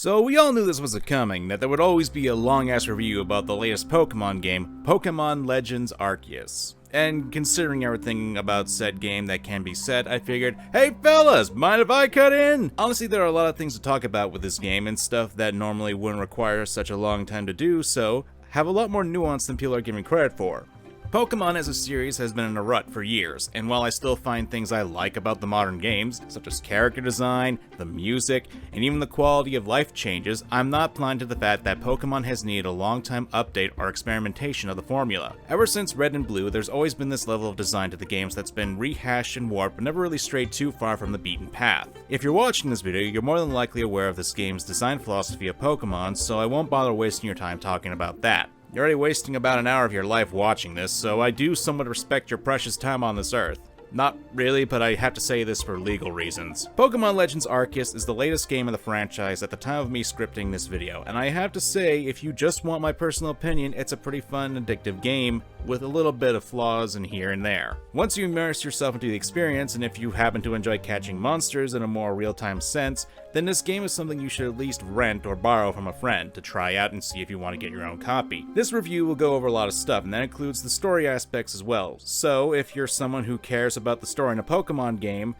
So we all knew this was coming, that there would always be a long-ass review about the latest Pokemon game, Pokemon Legends Arceus. And considering everything about said game that can be said, I figured, hey fellas, mind if I cut in? Honestly, there are a lot of things to talk about with this game, and stuff that normally wouldn't require such a long time to do so, have a lot more nuance than people are giving credit for. Pokemon as a series has been in a rut for years, and while I still find things I like about the modern games, such as character design, the music, and even the quality of life changes, I'm not blind to the fact that Pokemon has needed a long-time update or experimentation of the formula. Ever since Red and Blue, there's always been this level of design to the games that's been rehashed and warped but never really strayed too far from the beaten path. If you're watching this video, you're more than likely aware of this game's design philosophy of Pokemon, so I won't bother wasting your time talking about that. You're already wasting about an hour of your life watching this, so I do somewhat respect your precious time on this earth. Not really, but I have to say this for legal reasons. Pokemon Legends Arceus is the latest game in the franchise at the time of me scripting this video, and I have to say, if you just want my personal opinion, it's a pretty fun, addictive game, with a little bit of flaws in here and there. Once you immerse yourself into the experience, and if you happen to enjoy catching monsters in a more real-time sense, then this game is something you should at least rent or borrow from a friend to try out and see if you want to get your own copy. This review will go over a lot of stuff, and that includes the story aspects as well, so if you're someone who cares about the story in a Pokemon game,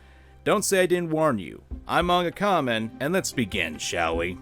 don't say I didn't warn you. I'm MangaKamen, and let's begin, shall we?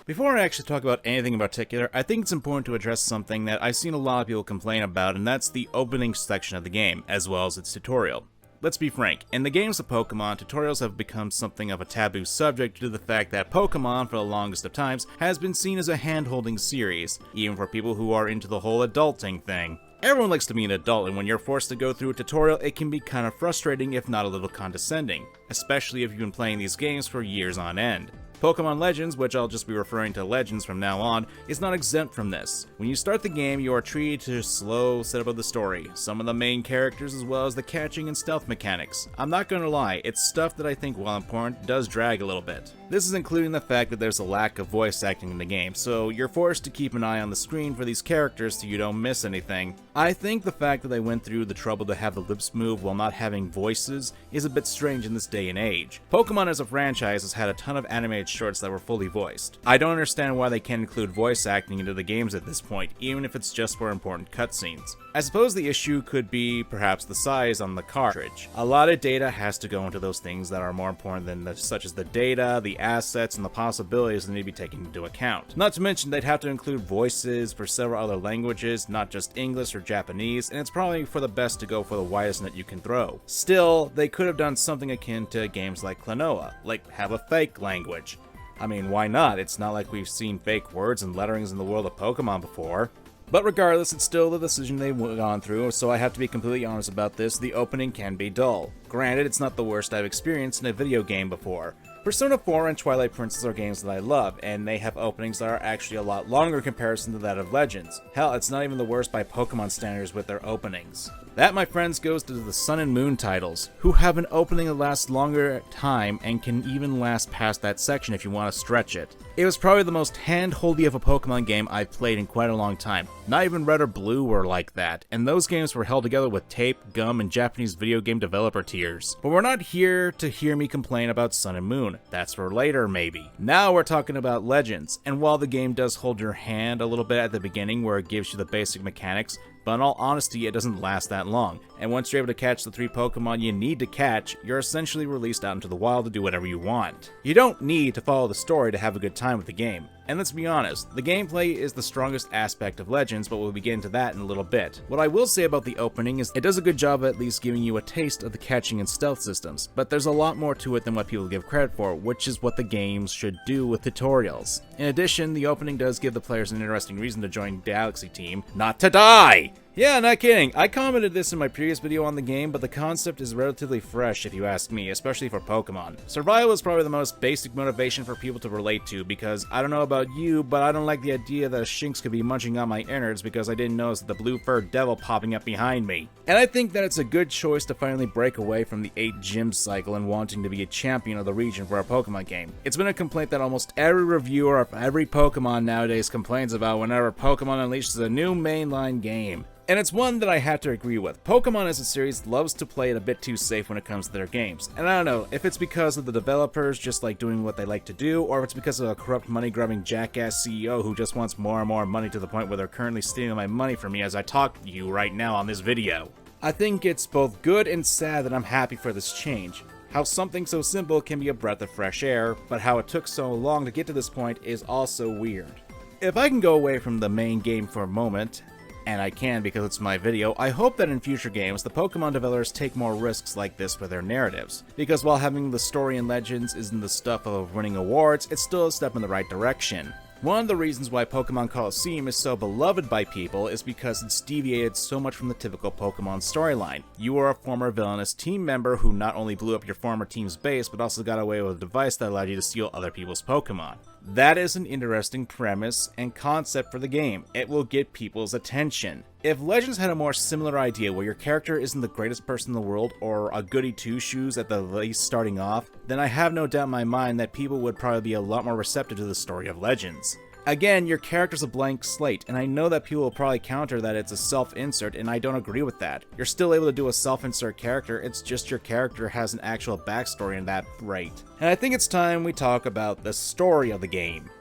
Before I actually talk about anything in particular, I think it's important to address something that I've seen a lot of people complain about, and that's the opening section of the game, as well as its tutorial. Let's be frank, in the games of Pokemon, tutorials have become something of a taboo subject due to the fact that Pokemon, for the longest of times, has been seen as a hand-holding series, even for people who are into the whole adulting thing. Everyone likes to be an adult, and when you're forced to go through a tutorial, it can be kind of frustrating, if not a little condescending, especially if you've been playing these games for years on end. Pokemon Legends, which I'll just be referring to Legends from now on, is not exempt from this. When you start the game, you are treated to a slow setup of the story, some of the main characters as well as the catching and stealth mechanics. I'm not gonna lie, it's stuff that I think, while important, does drag a little bit. This is including the fact that there's a lack of voice acting in the game, so you're forced to keep an eye on the screen for these characters so you don't miss anything. I think the fact that they went through the trouble to have the lips move while not having voices is a bit strange in this day and age. Pokemon as a franchise has had a ton of animated shorts that were fully voiced. I don't understand why they can't include voice acting into the games at this point, even if it's just for important cutscenes. I suppose the issue could be perhaps the size on the cartridge. A lot of data has to go into those things that are more important than such as the data, the assets, and the possibilities that need to be taken into account. Not to mention they'd have to include voices for several other languages, not just English or Japanese, and it's probably for the best to go for the widest net you can throw. Still, they could have done something akin to games like Klonoa, like have a fake language. I mean, why not? It's not like we've seen fake words and letterings in the world of Pokemon before. But regardless, it's still the decision they've gone through, so I have to be completely honest about this, the opening can be dull. Granted, it's not the worst I've experienced in a video game before. Persona 4 and Twilight Princess are games that I love, and they have openings that are actually a lot longer in comparison to that of Legends. Hell, it's not even the worst by Pokemon standards with their openings. That, my friends, goes to the Sun and Moon titles, who have an opening that lasts longer time and can even last past that section if you want to stretch it. It was probably the most hand-holdy of a Pokemon game I've played in quite a long time. Not even Red or Blue were like that, and those games were held together with tape, gum, and Japanese video game developer tears. But we're not here to hear me complain about Sun and Moon. That's for later, maybe. Now we're talking about Legends, and while the game does hold your hand a little bit at the beginning where it gives you the basic mechanics, but in all honesty, it doesn't last that long, and once you're able to catch the 3 Pokemon you need to catch, you're essentially released out into the wild to do whatever you want. You don't need to follow the story to have a good time with the game. And let's be honest, the gameplay is the strongest aspect of Legends, but we'll get into that in a little bit. What I will say about the opening is it does a good job of at least giving you a taste of the catching and stealth systems, but there's a lot more to it than what people give credit for, which is what the games should do with tutorials. In addition, the opening does give the players an interesting reason to join Galaxy Team, not to die! Yeah, not kidding. I commented this in my previous video on the game, but the concept is relatively fresh if you ask me, especially for Pokemon. Survival is probably the most basic motivation for people to relate to, because I don't know about you, but I don't like the idea that a Shinx could be munching on my innards because I didn't notice the blue fur devil popping up behind me. And I think that it's a good choice to finally break away from the 8 gym cycle and wanting to be a champion of the region for a Pokemon game. It's been a complaint that almost every reviewer of every Pokemon nowadays complains about whenever Pokemon unleashes a new mainline game. And it's one that I have to agree with. Pokemon as a series loves to play it a bit too safe when it comes to their games. And I don't know if it's because of the developers just like doing what they like to do, or if it's because of a corrupt money-grubbing jackass CEO who just wants more and more money to the point where they're currently stealing my money from me as I talk to you right now on this video. I think it's both good and sad that I'm happy for this change. How something so simple can be a breath of fresh air, but how it took so long to get to this point is also weird. If I can go away from the main game for a moment, and I can because it's my video, I hope that in future games, the Pokemon developers take more risks like this for their narratives. Because while having the story in Legends isn't the stuff of winning awards, it's still a step in the right direction. One of the reasons why Pokemon Colosseum is so beloved by people is because it's deviated so much from the typical Pokemon storyline. You are a former villainous team member who not only blew up your former team's base, but also got away with a device that allowed you to steal other people's Pokemon. That is an interesting premise and concept for the game. It will get people's attention. If Legends had a more similar idea where your character isn't the greatest person in the world or a goody two-shoes at the least starting off, then I have no doubt in my mind that people would probably be a lot more receptive to the story of Legends. Again, your character's a blank slate, and I know that people will probably counter that it's a self-insert, and I don't agree with that. You're still able to do a self-insert character, it's just your character has an actual backstory in that rate. And I think it's time we talk about the story of the game.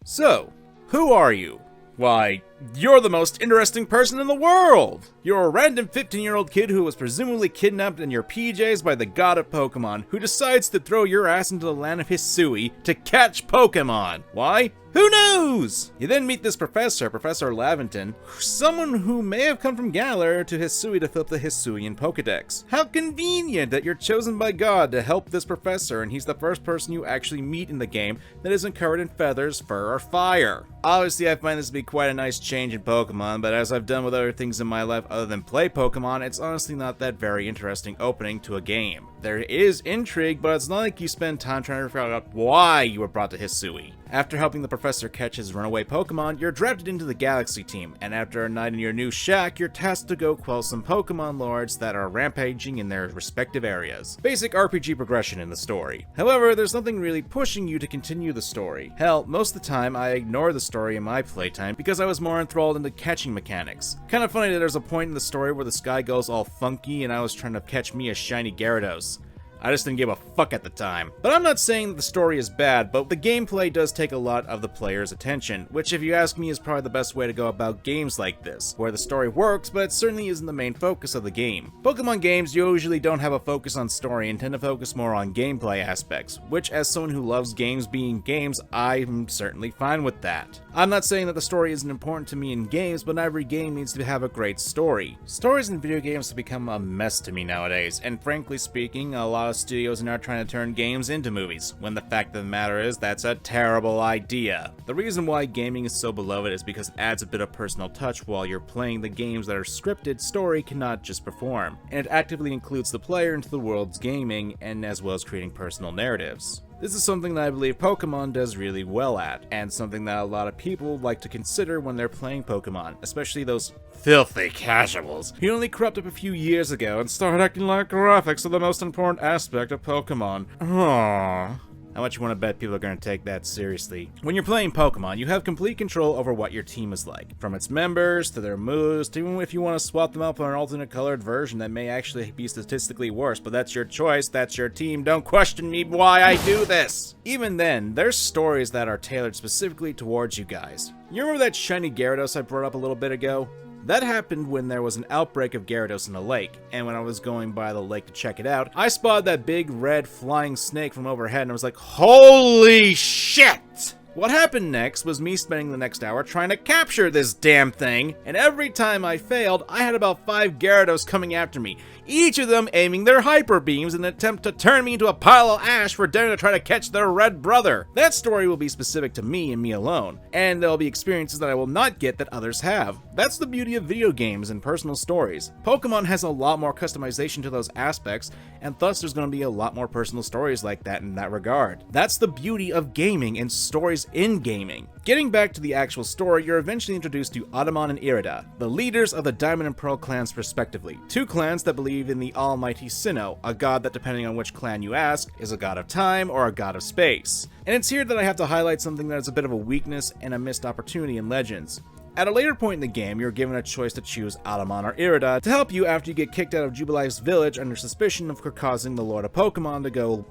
So, who are you? Why, you're the most interesting person in the world! You're a random 15-year-old kid who was presumably kidnapped in your PJs by the god of Pokemon, who decides to throw your ass into the land of Hisui to catch Pokemon. Why? Who knows? You then meet this professor, Professor Laventon, someone who may have come from Galar to Hisui to fill up the Hisuian Pokedex. How convenient that you're chosen by God to help this professor, and he's the first person you actually meet in the game that isn't covered in feathers, fur, or fire. Obviously, I find this to be quite a nice change in Pokemon, but as I've done with other things in my life other than play Pokemon, it's honestly not that very interesting opening to a game. There is intrigue, but it's not like you spend time trying to figure out why you were brought to Hisui. After helping the professor catch his runaway Pokemon, you're drafted into the Galaxy team, and after a night in your new shack, you're tasked to go quell some Pokemon lords that are rampaging in their respective areas. Basic RPG progression in the story. However, there's nothing really pushing you to continue the story. Hell, most of the time I ignore the story in my playtime because I was more enthralled in the catching mechanics. Kinda funny that there's a point in the story where the sky goes all funky and I was trying to catch me a shiny Gyarados. I just didn't give a fuck at the time. But I'm not saying that the story is bad, but the gameplay does take a lot of the player's attention, which if you ask me is probably the best way to go about games like this, where the story works, but it certainly isn't the main focus of the game. Pokemon games usually don't have a focus on story and tend to focus more on gameplay aspects, which as someone who loves games being games, I'm certainly fine with that. I'm not saying that the story isn't important to me in games, but every game needs to have a great story. Stories in video games have become a mess to me nowadays, and frankly speaking, a lot of studios are now trying to turn games into movies, when the fact of the matter is that's a terrible idea. The reason why gaming is so beloved is because it adds a bit of personal touch while you're playing the games that are scripted story cannot just perform, and it actively includes the player into the world's gaming, and as well as creating personal narratives. This is something that I believe Pokemon does really well at, and something that a lot of people like to consider when they're playing Pokemon, especially those filthy casuals. He only cropped up a few years ago and started acting like graphics are the most important aspect of Pokemon. Aww. How much you want to bet people are going to take that seriously? When you're playing Pokemon, you have complete control over what your team is like. From its members, to their moves, to even if you want to swap them out for an alternate colored version that may actually be statistically worse, but that's your choice, that's your team, don't question me why I do this! Even then, there's stories that are tailored specifically towards you guys. You remember that shiny Gyarados I brought up a little bit ago? That happened when there was an outbreak of Gyarados in a lake, and when I was going by the lake to check it out, I spotted that big red flying snake from overhead and I was like, holy shit! What happened next was me spending the next hour trying to capture this damn thing, and every time I failed, I had about 5 Gyarados coming after me, each of them aiming their hyper beams in an attempt to turn me into a pile of ash for daring to try to catch their red brother. That story will be specific to me and me alone, and there'll be experiences that I will not get that others have. That's the beauty of video games and personal stories. Pokemon has a lot more customization to those aspects, and thus there's going to be a lot more personal stories like that in that regard. That's the beauty of gaming and stories years in gaming. Getting back to the actual story, you're eventually introduced to Atamon and Irida, the leaders of the Diamond and Pearl clans respectively, two clans that believe in the almighty Sinnoh, a god that, depending on which clan you ask, is a god of time or a god of space. And it's here that I have to highlight something that is a bit of a weakness and a missed opportunity in Legends. At a later point in the game, you're given a choice to choose Atamon or Irida to help you after you get kicked out of Jubilife's village under suspicion of causing the Lord of Pokemon to go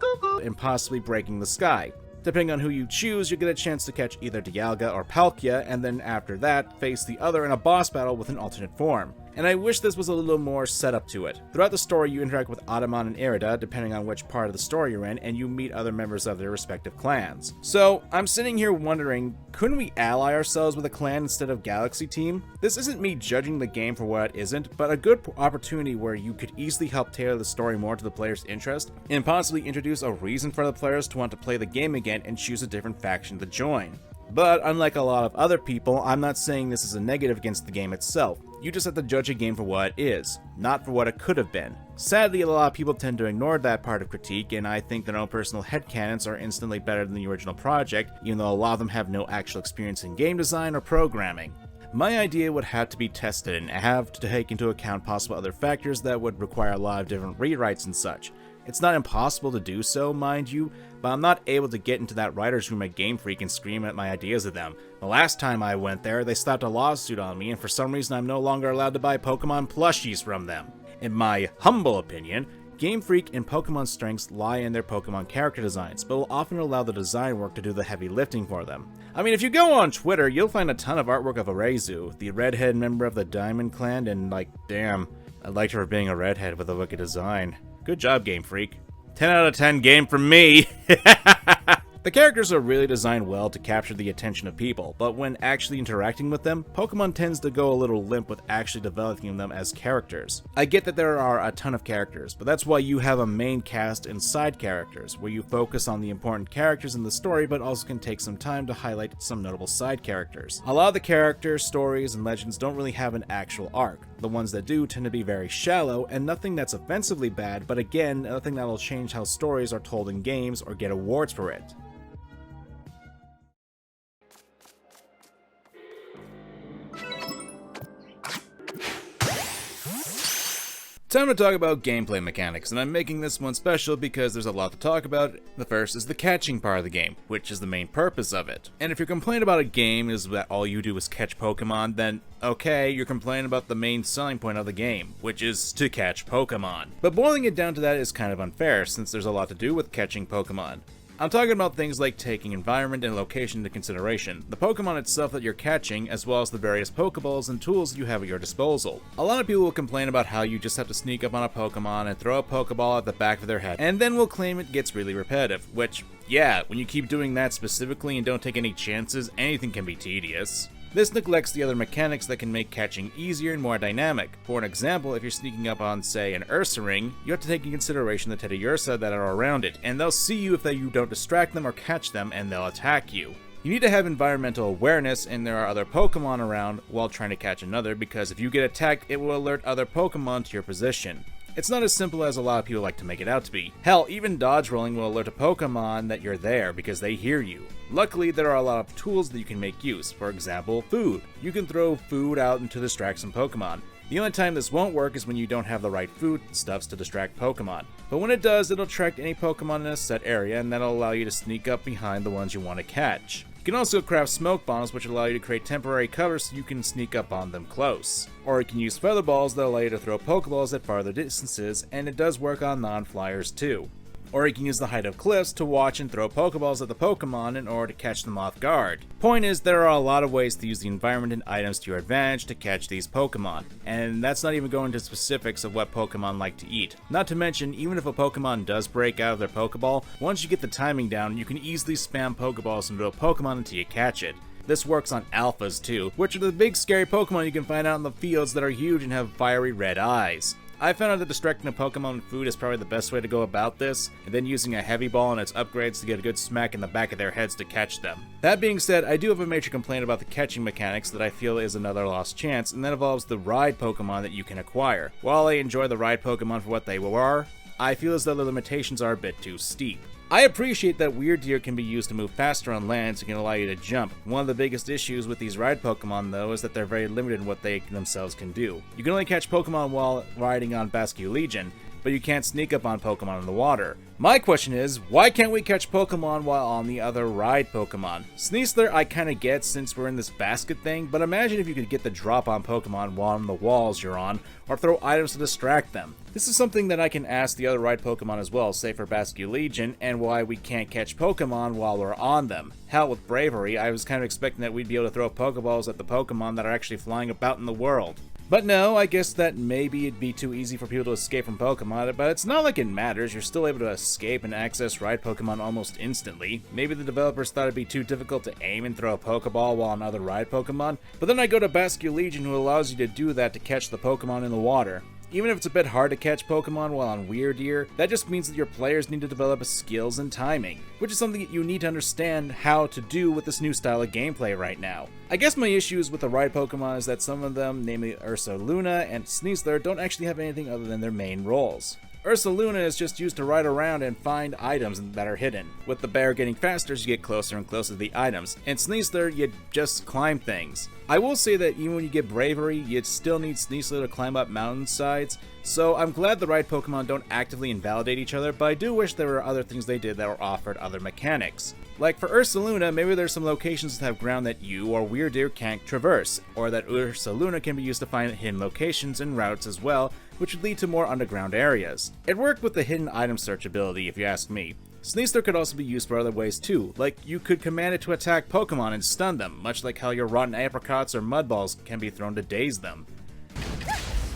and possibly breaking the sky. Depending on who you choose, you get a chance to catch either Dialga or Palkia, and then after that, face the other in a boss battle with an alternate form. And I wish this was a little more setup to it. Throughout the story, you interact with Atamon and Irida, depending on which part of the story you're in, and you meet other members of their respective clans. So, I'm sitting here wondering, couldn't we ally ourselves with a clan instead of Galaxy Team? This isn't me judging the game for what it isn't, but a good opportunity where you could easily help tailor the story more to the player's interest, and possibly introduce a reason for the players to want to play the game again and choose a different faction to join. But unlike a lot of other people, I'm not saying this is a negative against the game itself. You just have to judge a game for what it is, not for what it could have been. Sadly, a lot of people tend to ignore that part of critique, and I think their own personal headcanons are instantly better than the original project, even though a lot of them have no actual experience in game design or programming. My idea would have to be tested and have to take into account possible other factors that would require a lot of different rewrites and such. It's not impossible to do so, mind you, but I'm not able to get into that writer's room at Game Freak and scream at my ideas at them. The last time I went there, they slapped a lawsuit on me, and for some reason I'm no longer allowed to buy Pokemon plushies from them. In my humble opinion, Game Freak and Pokemon's strengths lie in their Pokemon character designs, but will often allow the design work to do the heavy lifting for them. I mean, if you go on Twitter, you'll find a ton of artwork of Arezu, the redhead member of the Diamond Clan, and damn, I liked her being a redhead with a wicked design. Good job, Game Freak. 10 out of 10 game from me! The characters are really designed well to capture the attention of people, but when actually interacting with them, Pokemon tends to go a little limp with actually developing them as characters. I get that there are a ton of characters, but that's why you have a main cast and side characters, where you focus on the important characters in the story but also can take some time to highlight some notable side characters. A lot of the characters, stories, and legends don't really have an actual arc. The ones that do tend to be very shallow, and nothing that's offensively bad, but again, nothing that'll change how stories are told in games or get awards for it. Time to talk about gameplay mechanics, and I'm making this one special because there's a lot to talk about. The first is the catching part of the game, which is the main purpose of it. And if your complaint about a game is that all you do is catch Pokemon, then okay, you're complaining about the main selling point of the game, which is to catch Pokemon. But boiling it down to that is kind of unfair, since there's a lot to do with catching Pokemon. I'm talking about things like taking environment and location into consideration, the Pokemon itself that you're catching, as well as the various Pokeballs and tools you have at your disposal. A lot of people will complain about how you just have to sneak up on a Pokemon and throw a Pokeball at the back of their head, and then will claim it gets really repetitive, which, yeah, when you keep doing that specifically and don't take any chances, anything can be tedious. This neglects the other mechanics that can make catching easier and more dynamic. For an example, if you're sneaking up on, say, an Ursaring, you have to take in consideration the Teddiursa that are around it, and they'll see you if you don't distract them or catch them, and they'll attack you. You need to have environmental awareness, and there are other Pokemon around while trying to catch another, because if you get attacked, it will alert other Pokemon to your position. It's not as simple as a lot of people like to make it out to be. Hell, even dodge rolling will alert a Pokemon that you're there because they hear you. Luckily, there are a lot of tools that you can make use. For example, food. You can throw food out to distract some Pokemon. The only time this won't work is when you don't have the right food stuffs to distract Pokemon. But when it does, it'll attract any Pokemon in a set area, and that'll allow you to sneak up behind the ones you want to catch. You can also craft smoke bombs, which allow you to create temporary cover so you can sneak up on them close. Or you can use feather balls that allow you to throw Pokeballs at farther distances, and it does work on non-flyers too. Or you can use the height of cliffs to watch and throw Pokeballs at the Pokemon in order to catch them off guard. Point is, there are a lot of ways to use the environment and items to your advantage to catch these Pokemon, and that's not even going into specifics of what Pokemon like to eat. Not to mention, even if a Pokemon does break out of their Pokeball, once you get the timing down, you can easily spam Pokeballs into a Pokemon until you catch it. This works on Alphas too, which are the big scary Pokemon you can find out in the fields that are huge and have fiery red eyes. I found out that distracting a Pokemon with food is probably the best way to go about this, and then using a heavy ball and its upgrades to get a good smack in the back of their heads to catch them. That being said, I do have a major complaint about the catching mechanics that I feel is another lost chance, and that involves the ride Pokemon that you can acquire. While I enjoy the ride Pokemon for what they are, I feel as though the limitations are a bit too steep. I appreciate that Weird Deer can be used to move faster on land so it can allow you to jump. One of the biggest issues with these ride Pokemon though is that they're very limited in what they themselves can do. You can only catch Pokemon while riding on Basculegion, but you can't sneak up on Pokemon in the water. My question is, why can't we catch Pokemon while on the other ride Pokemon? Sneasler I kinda get since we're in this basket thing, but imagine if you could get the drop on Pokemon while on the walls you're on, or throw items to distract them. This is something that I can ask the other ride Pokemon as well, say for Basculegion, and why we can't catch Pokemon while we're on them. Hell, with Bravery, I was kind of expecting that we'd be able to throw Pokeballs at the Pokemon that are actually flying about in the world. But no, I guess that maybe it'd be too easy for people to escape from Pokemon, but it's not like it matters, you're still able to escape and access ride Pokemon almost instantly. Maybe the developers thought it'd be too difficult to aim and throw a Pokeball while on other ride Pokemon, but then I go to Basculegion who allows you to do that to catch the Pokemon in the water. Even if it's a bit hard to catch Pokemon while on Weird Deer, that just means that your players need to develop skills and timing, which is something that you need to understand how to do with this new style of gameplay right now. I guess my issues with the ride Pokemon is that some of them, namely Ursaluna and Sneasler, don't actually have anything other than their main roles. Ursaluna is just used to ride around and find items that are hidden. With the bear getting faster as you get closer and closer to the items, and Sneasler, you just climb things. I will say that even when you get Bravery, you'd still need Sneasler to climb up mountainsides, so I'm glad the ride Pokemon don't actively invalidate each other, but I do wish there were other things they did that were offered other mechanics. Like for Ursaluna, maybe there's some locations that have ground that you or Weird Deer can't traverse, or that Ursaluna can be used to find hidden locations and routes as well, which would lead to more underground areas. It worked with the hidden item search ability if you ask me. Sneasler could also be used for other ways too, like you could command it to attack Pokemon and stun them, much like how your rotten apricots or mudballs can be thrown to daze them.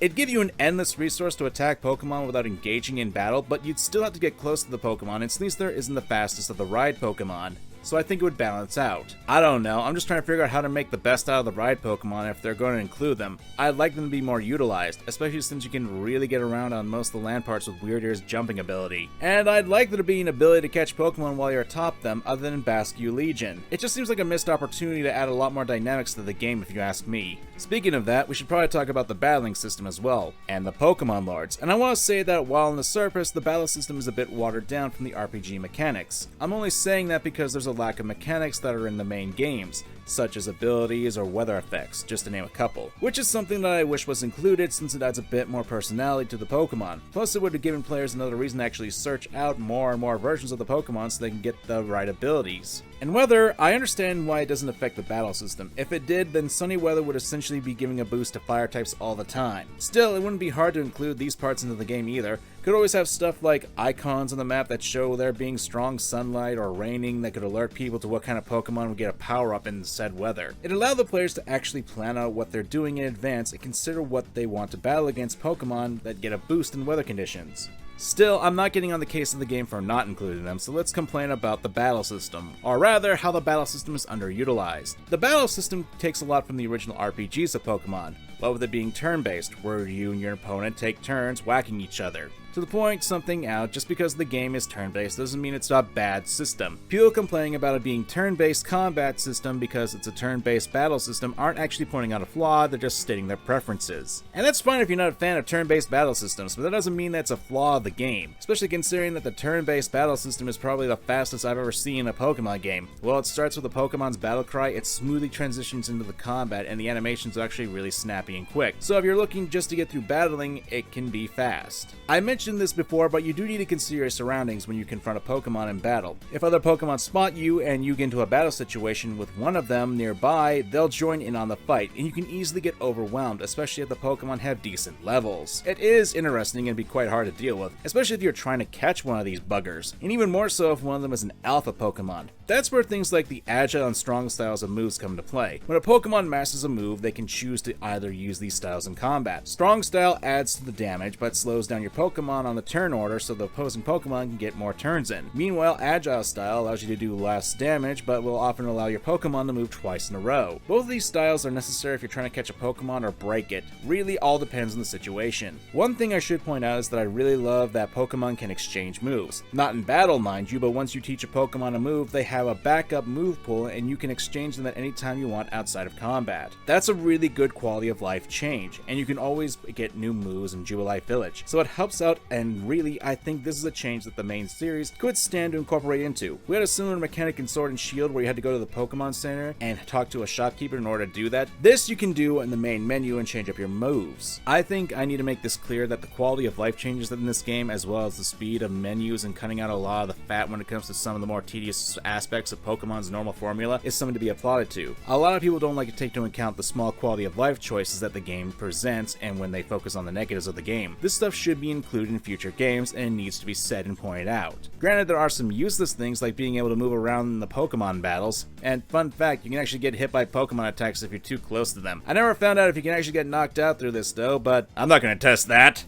It'd give you an endless resource to attack Pokemon without engaging in battle, but you'd still have to get close to the Pokemon, and Sneasler isn't the fastest of the ride Pokemon, so I think it would balance out. I don't know, I'm just trying to figure out how to make the best out of the ride Pokemon if they're going to include them. I'd like them to be more utilized, especially since you can really get around on most of the land parts with Weird Deer's jumping ability. And I'd like there to be an ability to catch Pokemon while you're atop them other than Basculegion. It just seems like a missed opportunity to add a lot more dynamics to the game if you ask me. Speaking of that, we should probably talk about the battling system as well, and the Pokemon Lords. And I want to say that while on the surface, the battle system is a bit watered down from the RPG mechanics. I'm only saying that because there's a lack of mechanics that are in the main games, such as abilities or weather effects, just to name a couple, which is something that I wish was included since it adds a bit more personality to the Pokemon. Plus it would have given players another reason to actually search out more and more versions of the Pokemon so they can get the right abilities. And weather, I understand why it doesn't affect the battle system. If it did, then sunny weather would essentially be giving a boost to fire types all the time. Still, it wouldn't be hard to include these parts into the game either. Could always have stuff like icons on the map that show there being strong sunlight or raining that could alert people to what kind of Pokemon would get a power-up in said weather. It allowed the players to actually plan out what they're doing in advance and consider what they want to battle against Pokemon that get a boost in weather conditions. Still, I'm not getting on the case of the game for not including them, so let's complain about the battle system, or rather, how the battle system is underutilized. The battle system takes a lot from the original RPGs of Pokemon, but with it being turn-based, where you and your opponent take turns whacking each other. To the point something out, just because the game is turn-based doesn't mean it's a bad system. People complaining about it being turn-based combat system because it's a turn-based battle system aren't actually pointing out a flaw, they're just stating their preferences. And that's fine if you're not a fan of turn-based battle systems, but that doesn't mean that's a flaw of the game, especially considering that the turn-based battle system is probably the fastest I've ever seen in a Pokemon game. Well, it starts with a Pokemon's battle cry, it smoothly transitions into the combat, and the animations are actually really snappy and quick. So if you're looking just to get through battling, it can be fast. I mentioned this before, but you do need to consider your surroundings when you confront a Pokemon in battle. If other Pokemon spot you and you get into a battle situation with one of them nearby, they'll join in on the fight, and you can easily get overwhelmed, especially if the Pokemon have decent levels. It is interesting and be quite hard to deal with, especially if you're trying to catch one of these buggers, and even more so if one of them is an alpha Pokemon. That's where things like the agile and strong styles of moves come into play. When a Pokemon masters a move, they can choose to either use these styles in combat. Strong style adds to the damage, but slows down your Pokemon on the turn order so the opposing Pokemon can get more turns in. Meanwhile, agile style allows you to do less damage, but will often allow your Pokemon to move twice in a row. Both of these styles are necessary if you're trying to catch a Pokemon or break it. Really all depends on the situation. One thing I should point out is that I really love that Pokemon can exchange moves. Not in battle, mind you, but once you teach a Pokemon a move, they have a backup move pool and you can exchange them at any time you want outside of combat. That's a really good quality of life change, and you can always get new moves in Jubilife Village. So it helps out, and really, I think this is a change that the main series could stand to incorporate into. We had a similar mechanic in Sword and Shield where you had to go to the Pokemon Center and talk to a shopkeeper in order to do that. This you can do in the main menu and change up your moves. I think I need to make this clear that the quality of life changes in this game, as well as the speed of menus and cutting out a lot of the fat when it comes to some of the more tedious aspects of Pokemon's normal formula, is something to be applauded to. A lot of people don't like to take into account the small quality of life choices that the game presents and when they focus on the negatives of the game. This stuff should be included in future games and needs to be said and pointed out. Granted, there are some useless things like being able to move around in the Pokemon battles, and fun fact, you can actually get hit by Pokemon attacks if you're too close to them. I never found out if you can actually get knocked out through this though, but I'm not gonna test that.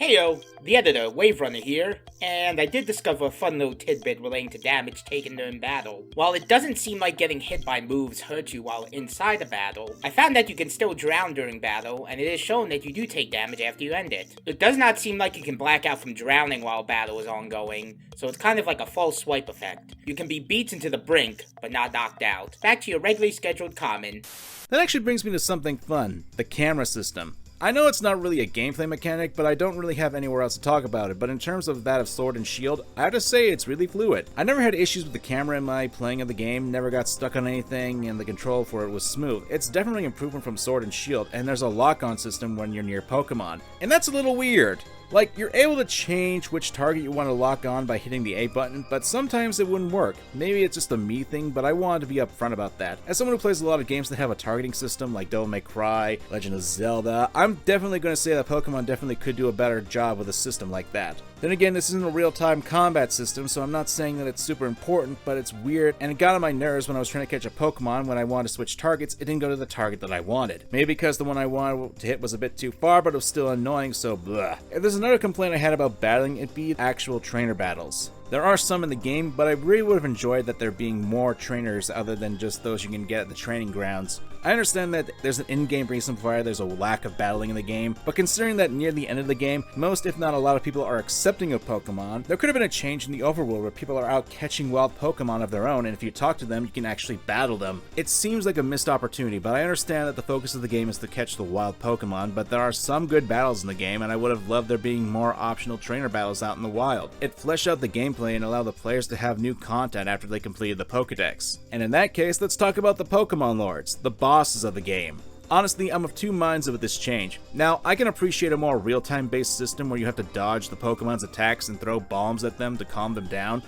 Heyo, the editor, Wave Runner here, and I did discover a fun little tidbit relating to damage taken during battle. While it doesn't seem like getting hit by moves hurt you while inside a battle, I found that you can still drown during battle, and it is shown that you do take damage after you end it. It does not seem like you can black out from drowning while battle is ongoing, so it's kind of like a false swipe effect. You can be beaten to the brink, but not knocked out. Back to your regularly scheduled common. That actually brings me to something fun, the camera system. I know it's not really a gameplay mechanic, but I don't really have anywhere else to talk about it, but in terms of that of Sword and Shield, I have to say it's really fluid. I never had issues with the camera in my playing of the game, never got stuck on anything, and the control for it was smooth. It's definitely an improvement from Sword and Shield, and there's a lock-on system when you're near Pokemon. And that's a little weird. Like, you're able to change which target you want to lock on by hitting the A button, but sometimes it wouldn't work. Maybe it's just a me thing, but I wanted to be upfront about that. As someone who plays a lot of games that have a targeting system, like Devil May Cry, Legend of Zelda, I'm definitely going to say that Pokemon definitely could do a better job with a system like that. Then again, this isn't a real-time combat system, so I'm not saying that it's super important, but it's weird, and it got on my nerves when I was trying to catch a Pokemon. When I wanted to switch targets, it didn't go to the target that I wanted. Maybe because the one I wanted to hit was a bit too far, but it was still annoying, so blah. If there's another complaint I had about battling, it'd be actual trainer battles. There are some in the game, but I really would have enjoyed that there being more trainers other than just those you can get at the training grounds. I understand that there's an in-game reason for why there's a lack of battling in the game, but considering that near the end of the game, most if not a lot of people are accepting of Pokemon, there could have been a change in the overworld where people are out catching wild Pokemon of their own, and if you talk to them, you can actually battle them. It seems like a missed opportunity, but I understand that the focus of the game is to catch the wild Pokemon, but there are some good battles in the game, and I would have loved there being more optional trainer battles out in the wild. It fleshed out the gameplay and allowed the players to have new content after they completed the Pokedex. And in that case, let's talk about the Pokemon Lords, the bosses of the game. Honestly, I'm of two minds with this change. Now, I can appreciate a more real-time based system where you have to dodge the Pokemon's attacks and throw bombs at them to calm them down.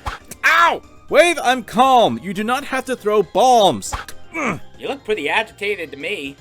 Ow! Wave, I'm calm! You do not have to throw bombs! You look pretty agitated to me.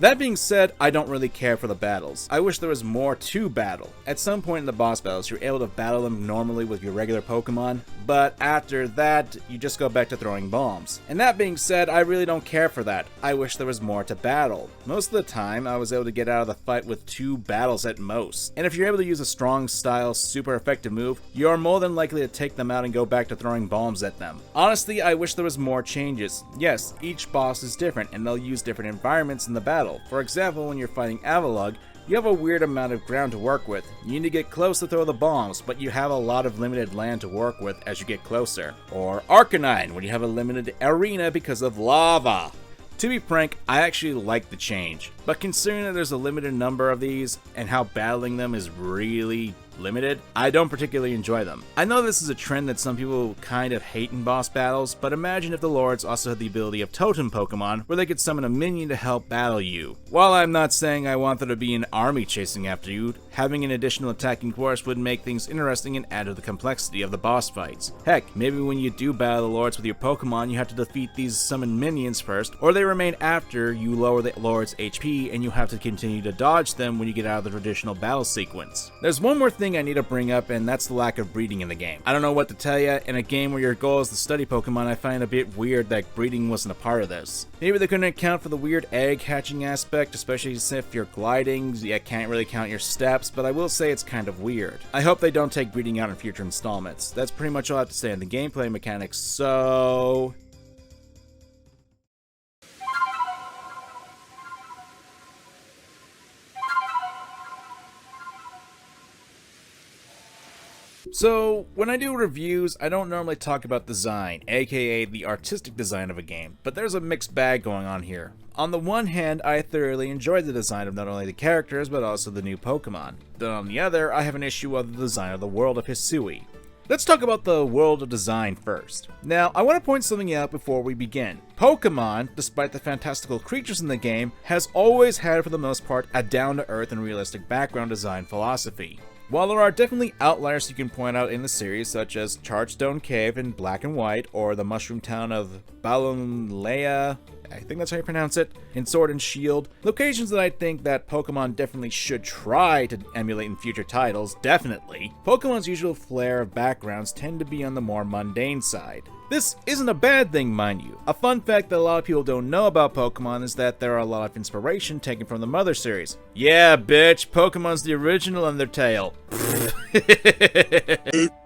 That being said, I don't really care for the battles. I wish there was more to battle. At some point in the boss battles, you're able to battle them normally with your regular Pokemon, but after that, you just go back to throwing bombs. And that being said, I really don't care for that. I wish there was more to battle. Most of the time, I was able to get out of the fight with 2 battles at most. And if you're able to use a strong style, super effective move, you're more than likely to take them out and go back to throwing bombs at them. Honestly, I wish there was more changes. Yes, each boss is different, and they'll use different environments in the battle. For example, when you're fighting Avalugg, you have a weird amount of ground to work with. You need to get close to throw the bombs, but you have a lot of limited land to work with as you get closer. Or Arcanine, when you have a limited arena because of lava. To be frank, I actually like the change, but considering that there's a limited number of these, and how battling them is really limited, I don't particularly enjoy them. I know this is a trend that some people kind of hate in boss battles, but imagine if the Lords also had the ability of Totem Pokemon, where they could summon a minion to help battle you. While I'm not saying I want there to be an army chasing after you, having an additional attacking force would make things interesting and add to the complexity of the boss fights. Heck, maybe when you do battle the Lords with your Pokemon, you have to defeat these summoned minions first, or they remain after you lower the Lord's HP and you have to continue to dodge them when you get out of the traditional battle sequence. There's one more thing I need to bring up, and that's the lack of breeding in the game. I don't know what to tell you. In a game where your goal is to study Pokemon, I find it a bit weird that breeding wasn't a part of this. Maybe they couldn't account for the weird egg hatching aspect, especially if you're gliding, you can't really count your steps, but I will say it's kind of weird. I hope they don't take breeding out in future installments. That's pretty much all I have to say on the gameplay mechanics, so... So, when I do reviews, I don't normally talk about design, aka the artistic design of a game, but there's a mixed bag going on here. On the one hand, I thoroughly enjoyed the design of not only the characters, but also the new Pokemon. Then on the other, I have an issue with the design of the world of Hisui. Let's talk about the world of design first. Now, I want to point something out before we begin. Pokemon, despite the fantastical creatures in the game, has always had for the most part a down-to-earth and realistic background design philosophy. While there are definitely outliers you can point out in the series, such as Chargestone Cave in Black and White, or the mushroom town of Balonlea, I think that's how you pronounce it, in Sword and Shield, locations that I think that Pokemon definitely should try to emulate in future titles, definitely, Pokemon's usual flair of backgrounds tend to be on the more mundane side. This isn't a bad thing, mind you. A fun fact that a lot of people don't know about Pokemon is that there are a lot of inspiration taken from the Mother series. Yeah, bitch, Pokemon's the original Undertale.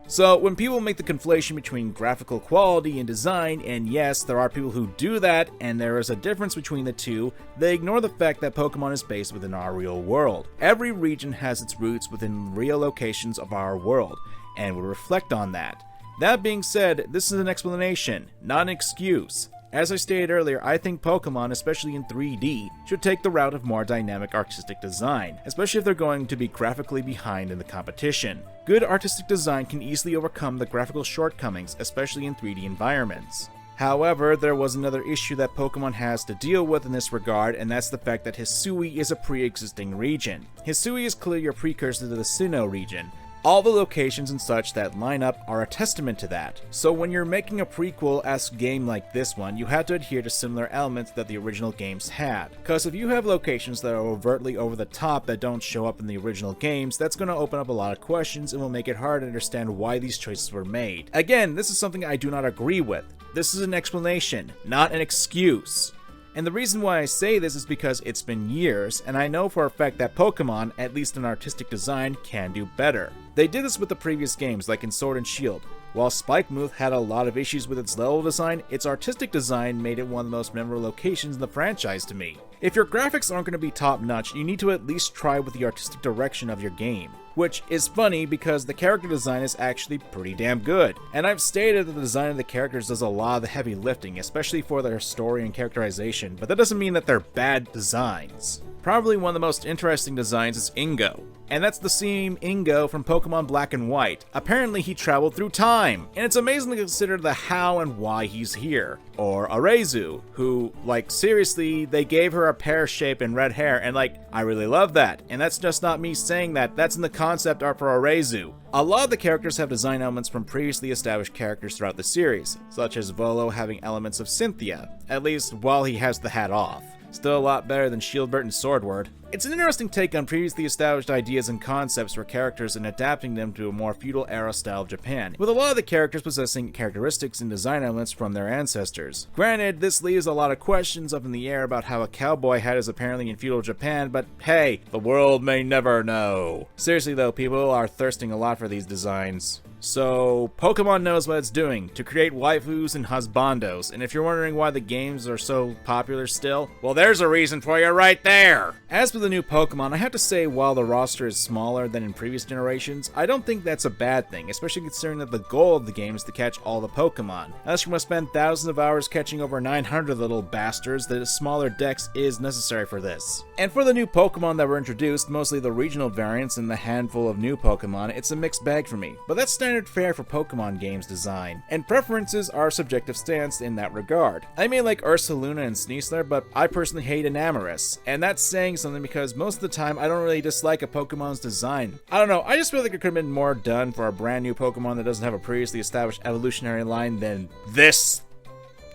So, when people make the conflation between graphical quality and design, and yes, there are people who do that, and there is a difference between the two, they ignore the fact that Pokemon is based within our real world. Every region has its roots within real locations of our world, and will reflect on that. That being said, this is an explanation, not an excuse. As I stated earlier, I think Pokemon, especially in 3D, should take the route of more dynamic artistic design, especially if they're going to be graphically behind in the competition. Good artistic design can easily overcome the graphical shortcomings, especially in 3D environments. However, there was another issue that Pokemon has to deal with in this regard, and that's the fact that Hisui is a pre-existing region. Hisui is clearly a precursor to the Sinnoh region. All the locations and such that line up are a testament to that. So when you're making a prequel-esque game like this one, you have to adhere to similar elements that the original games had. Cause if you have locations that are overtly over the top that don't show up in the original games, that's going to open up a lot of questions and will make it hard to understand why these choices were made. Again, this is something I do not agree with. This is an explanation, not an excuse. And the reason why I say this is because it's been years, and I know for a fact that Pokemon, at least in artistic design, can do better. They did this with the previous games, like in Sword and Shield. While Spikemuth had a lot of issues with its level design, its artistic design made it one of the most memorable locations in the franchise to me. If your graphics aren't going to be top-notch, you need to at least try with the artistic direction of your game. Which is funny because the character design is actually pretty damn good. And I've stated that the design of the characters does a lot of the heavy lifting, especially for their story and characterization, but that doesn't mean that they're bad designs. Probably one of the most interesting designs is Ingo. And that's the same Ingo from Pokemon Black and White. Apparently he traveled through time, and it's amazing to consider the how and why he's here. Or Arezu, who, like, seriously, they gave her a pear shape and red hair, and like, I really love that. And that's just not me saying that, that's in the concept art for Arezu. A lot of the characters have design elements from previously established characters throughout the series, such as Volo having elements of Cynthia, at least while he has the hat off. Still a lot better than Shieldbert and Swordward. It's an interesting take on previously established ideas and concepts for characters and adapting them to a more feudal-era style of Japan, with a lot of the characters possessing characteristics and design elements from their ancestors. Granted, this leaves a lot of questions up in the air about how a cowboy hat is apparently in feudal Japan, but hey, the world may never know. Seriously though, people are thirsting a lot for these designs. So, Pokemon knows what it's doing, to create waifus and husbandos, and if you're wondering why the games are so popular still, well there's a reason for you right there! As for the new Pokemon, I have to say while the roster is smaller than in previous generations, I don't think that's a bad thing, especially considering that the goal of the game is to catch all the Pokemon. Unless you must spend thousands of hours catching over 900 little bastards, the smaller dex is necessary for this. And for the new Pokemon that were introduced, mostly the regional variants and the handful of new Pokemon, it's a mixed bag for me, but that's standard fare for Pokemon games design, and preferences are subjective stance in that regard. I may like Ursaluna and Sneasler, but I personally hate Enamorus, and that's saying something because most of the time I don't really dislike a Pokemon's design. I don't know, I just feel like it could have been more done for a brand new Pokemon that doesn't have a previously established evolutionary line than this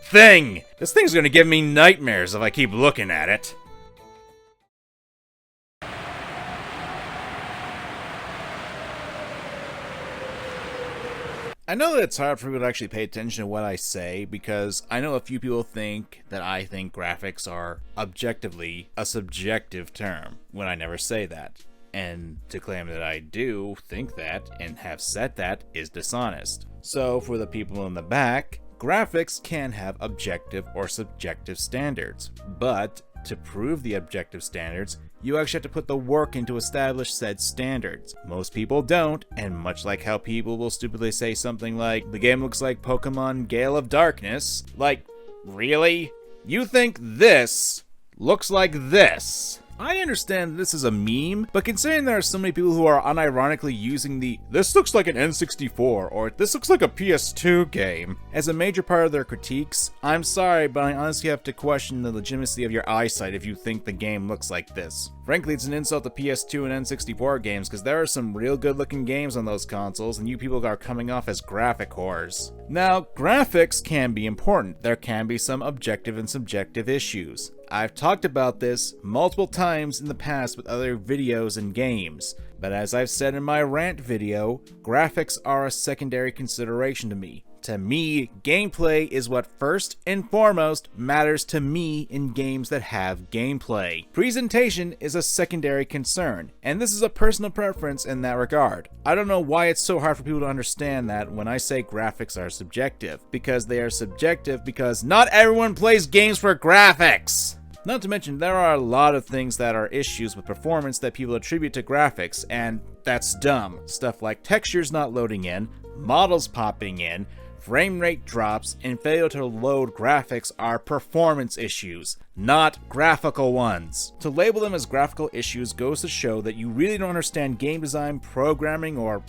thing! This thing's gonna give me nightmares if I keep looking at it. I know that it's hard for people to actually pay attention to what I say because I know a few people think that I think graphics are objectively a subjective term when I never say that. And to claim that I do think that and have said that is dishonest. So for the people in the back, graphics can have objective or subjective standards, but to prove the objective standards, You actually have to put the work in to establish said standards. Most people don't, and much like how people will stupidly say something like, the game looks like Pokemon Gale of Darkness, like, really? You think this looks like this? I understand this is a meme, but considering there are so many people who are unironically using the "this looks like an N64" or "this looks like a PS2 game" as a major part of their critiques, I'm sorry, but I honestly have to question the legitimacy of your eyesight if you think the game looks like this. Frankly, it's an insult to PS2 and N64 games because there are some real good looking games on those consoles and you people are coming off as graphic whores. Now, graphics can be important. There can be some objective and subjective issues. I've talked about this multiple times in the past with other videos and games, but as I've said in my rant video, graphics are a secondary consideration to me. To me, gameplay is what first and foremost matters to me in games that have gameplay. Presentation is a secondary concern, and this is a personal preference in that regard. I don't know why it's so hard for people to understand that when I say graphics are subjective, because they are subjective because not everyone plays games for graphics! Not to mention, there are a lot of things that are issues with performance that people attribute to graphics, and that's dumb. Stuff like textures not loading in, models popping in, frame rate drops, and failure to load graphics are performance issues, not graphical ones. To label them as graphical issues goes to show that you really don't understand game design, programming, or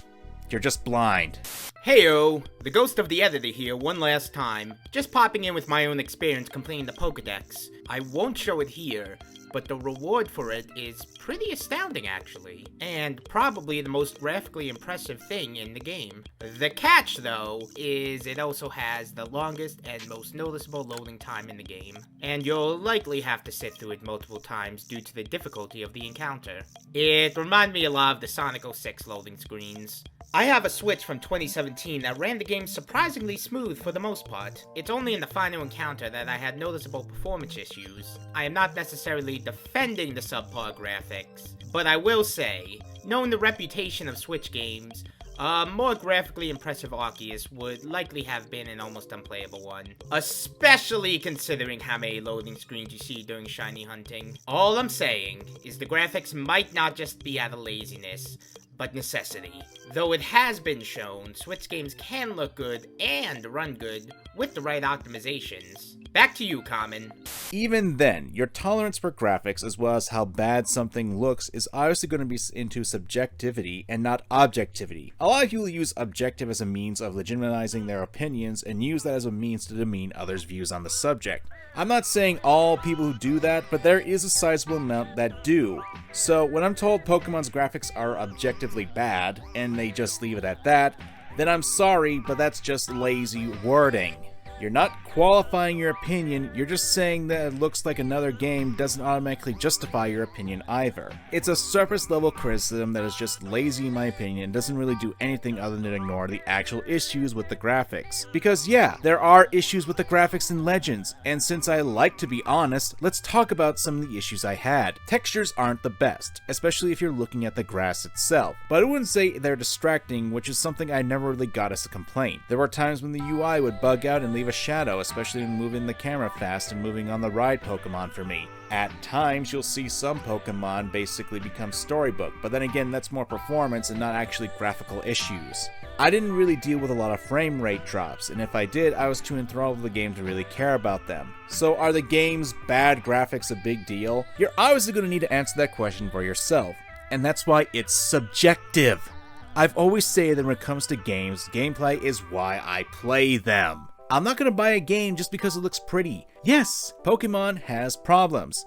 you're just blind. Heyo, the ghost of the editor here one last time, just popping in with my own experience completing the Pokedex. I won't show it here, but the reward for it is pretty astounding actually, and probably the most graphically impressive thing in the game. The catch though, is it also has the longest and most noticeable loading time in the game, and you'll likely have to sit through it multiple times due to the difficulty of the encounter. It reminded me a lot of the Sonic 06 loading screens. I have a Switch from 2017 that ran the game surprisingly smooth for the most part. It's only in the final encounter that I had noticeable performance issues. I am not necessarily defending the subpar graphics, but I will say, knowing the reputation of Switch games, a more graphically impressive Arceus would likely have been an almost unplayable one. Especially considering how many loading screens you see during shiny hunting. All I'm saying is the graphics might not just be out of laziness, but necessity. Though it has been shown, Switch games can look good and run good with the right optimizations. Back to you, Kamen. Even then, your tolerance for graphics as well as how bad something looks is obviously going to be into subjectivity and not objectivity. A lot of people use objective as a means of legitimizing their opinions and use that as a means to demean others' views on the subject. I'm not saying all people who do that, but there is a sizable amount that do. So when I'm told Pokemon's graphics are objectively bad, and they just leave it at that, then I'm sorry, but that's just lazy wording. You're not qualifying your opinion, you're just saying that it looks like another game doesn't automatically justify your opinion either. It's a surface level criticism that is just lazy in my opinion and doesn't really do anything other than ignore the actual issues with the graphics. Because yeah, there are issues with the graphics in Legends, and since I like to be honest, let's talk about some of the issues I had. Textures aren't the best, especially if you're looking at the grass itself, but I wouldn't say they're distracting, which is something I never really got as a complaint. There were times when the UI would bug out and leave a shadow, especially when moving the camera fast and moving on the ride Pokemon for me. At times, you'll see some Pokemon basically become storybook, but then again, that's more performance and not actually graphical issues. I didn't really deal with a lot of frame rate drops, and if I did, I was too enthralled with the game to really care about them. So are the game's bad graphics a big deal? You're obviously going to need to answer that question for yourself, and that's why it's subjective. I've always said that when it comes to games, gameplay is why I play them. I'm not going to buy a game just because it looks pretty. Yes, Pokemon has problems,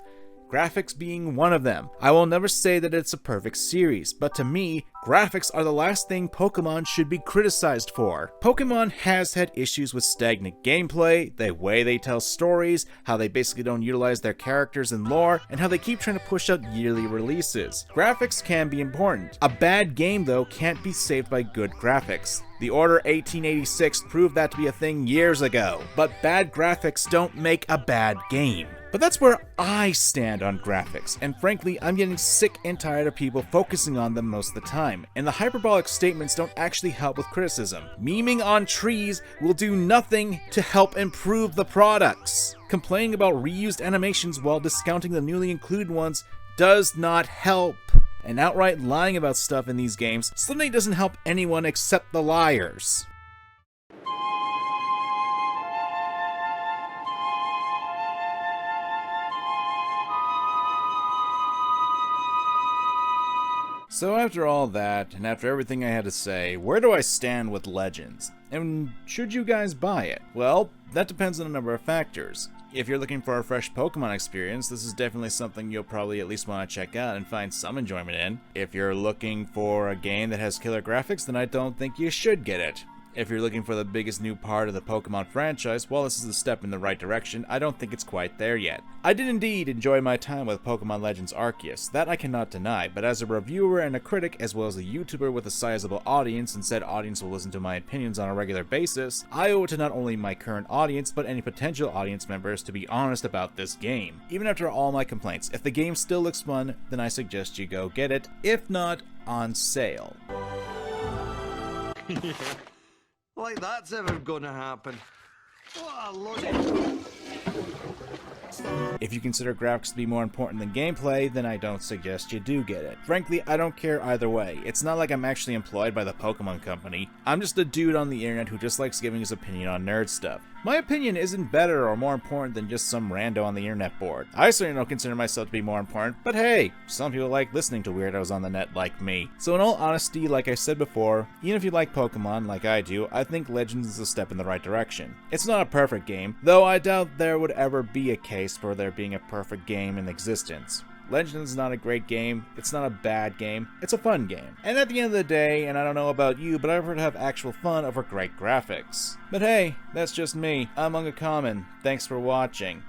graphics being one of them. I will never say that it's a perfect series, but to me, graphics are the last thing Pokemon should be criticized for. Pokemon has had issues with stagnant gameplay, the way they tell stories, how they basically don't utilize their characters and lore, and how they keep trying to push out yearly releases. Graphics can be important. A bad game, though, can't be saved by good graphics. The Order 1886 proved that to be a thing years ago, but bad graphics don't make a bad game. But that's where I stand on graphics, and frankly, I'm getting sick and tired of people focusing on them most of the time, and the hyperbolic statements don't actually help with criticism. Memeing on trees will do nothing to help improve the products. Complaining about reused animations while discounting the newly included ones does not help. And outright lying about stuff in these games suddenly doesn't help anyone except the liars. So after all that, and after everything I had to say, where do I stand with Legends? And should you guys buy it? Well, that depends on a number of factors. If you're looking for a fresh Pokemon experience, this is definitely something you'll probably at least want to check out and find some enjoyment in. If you're looking for a game that has killer graphics, then I don't think you should get it. If you're looking for the biggest new part of the Pokemon franchise, while this is a step in the right direction, I don't think it's quite there yet. I did indeed enjoy my time with Pokemon Legends Arceus, that I cannot deny, but as a reviewer and a critic, as well as a YouTuber with a sizable audience, and said audience will listen to my opinions on a regular basis, I owe it to not only my current audience, but any potential audience members to be honest about this game. Even after all my complaints, if the game still looks fun, then I suggest you go get it, if not, on sale. Like that's ever gonna happen. What a load. If you consider graphics to be more important than gameplay, then I don't suggest you do get it. Frankly, I don't care either way. It's not like I'm actually employed by the Pokemon Company. I'm just a dude on the internet who just likes giving his opinion on nerd stuff. My opinion isn't better or more important than just some rando on the internet board. I certainly don't consider myself to be more important, but hey, some people like listening to weirdos on the net like me. So in all honesty, like I said before, even if you like Pokemon like I do, I think Legends is a step in the right direction. It's not a perfect game, though I doubt there would ever be a case for there being a perfect game in existence. Legends is not a great game, it's not a bad game, it's a fun game. And at the end of the day, and I don't know about you, but I prefer to have actual fun over great graphics. But hey, that's just me. I'm MangaKamen. Thanks for watching.